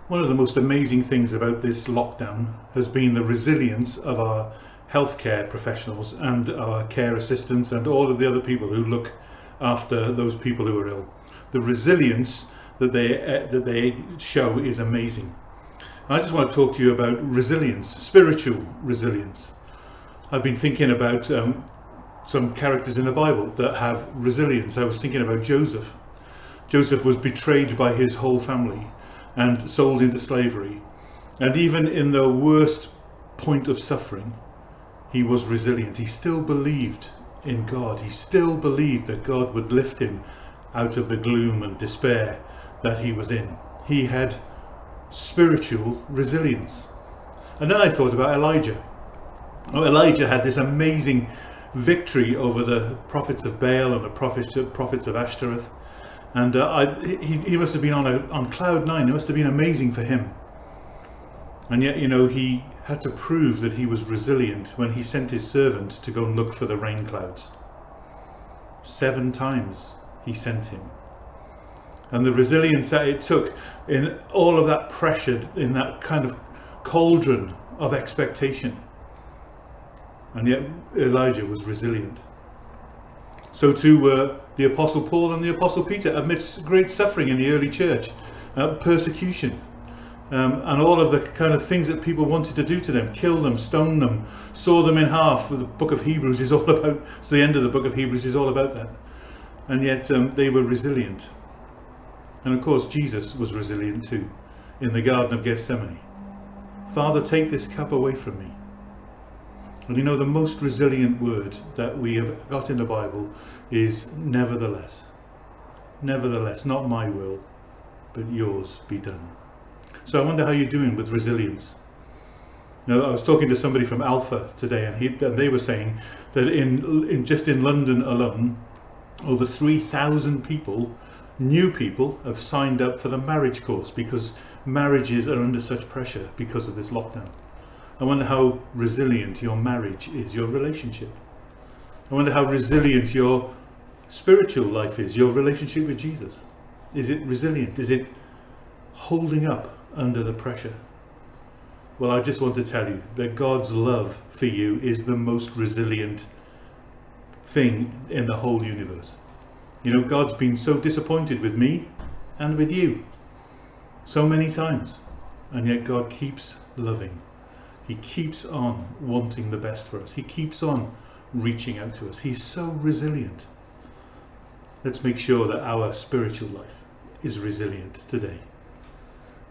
One of the most amazing things about this lockdown has been the resilience of our healthcare professionals and our care assistants and all of the other people who look after those people who are ill. The resilience that they show is amazing. I just want to talk to you about resilience, spiritual resilience. I've been thinking about some characters in the Bible that have resilience. I was thinking about Joseph. Joseph was betrayed by his whole family and sold into slavery, and even in the worst point of suffering he was resilient. He still believed in God. He still believed that God would lift him out of the gloom and despair that he was in. He had spiritual resilience. And then I thought about Elijah. Elijah had this amazing victory over the prophets of Baal and the prophets of Ashtoreth. And he must have been on cloud nine. It must have been amazing for him. And yet, you know, he had to prove that he was resilient when he sent his servant to go and look for the rain clouds. 7 times he sent him. And the resilience that it took in all of that pressure, in that kind of cauldron of expectation. And yet Elijah was resilient. So too were the Apostle Paul and the Apostle Peter amidst great suffering in the early church, persecution, and all of the kind of things that people wanted to do to them, kill them, stone them, saw them in half. The book of Hebrews is all about, so the end of the book of Hebrews is all about that. And yet they were resilient. And of course Jesus was resilient too, in the Garden of Gethsemane. Father, take this cup away from me. And you know, the most resilient word that we have got in the Bible is nevertheless. Nevertheless, not my will, but yours be done. So I wonder how you're doing with resilience. You know, I was talking to somebody from Alpha today, and they were saying that just in London alone, over 3,000 people, new people, have signed up for the marriage course because marriages are under such pressure because of this lockdown. I wonder how resilient your marriage is, your relationship. I wonder how resilient your spiritual life is, your relationship with Jesus. Is it resilient? Is it holding up under the pressure? Well, I just want to tell you that God's love for you is the most resilient thing in the whole universe. You know, God's been so disappointed with me and with you so many times, and yet God keeps loving. He keeps on wanting the best for us. He keeps on reaching out to us. He's so resilient. Let's make sure that our spiritual life is resilient today.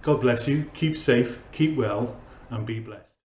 God bless you. Keep safe, keep well, and be blessed.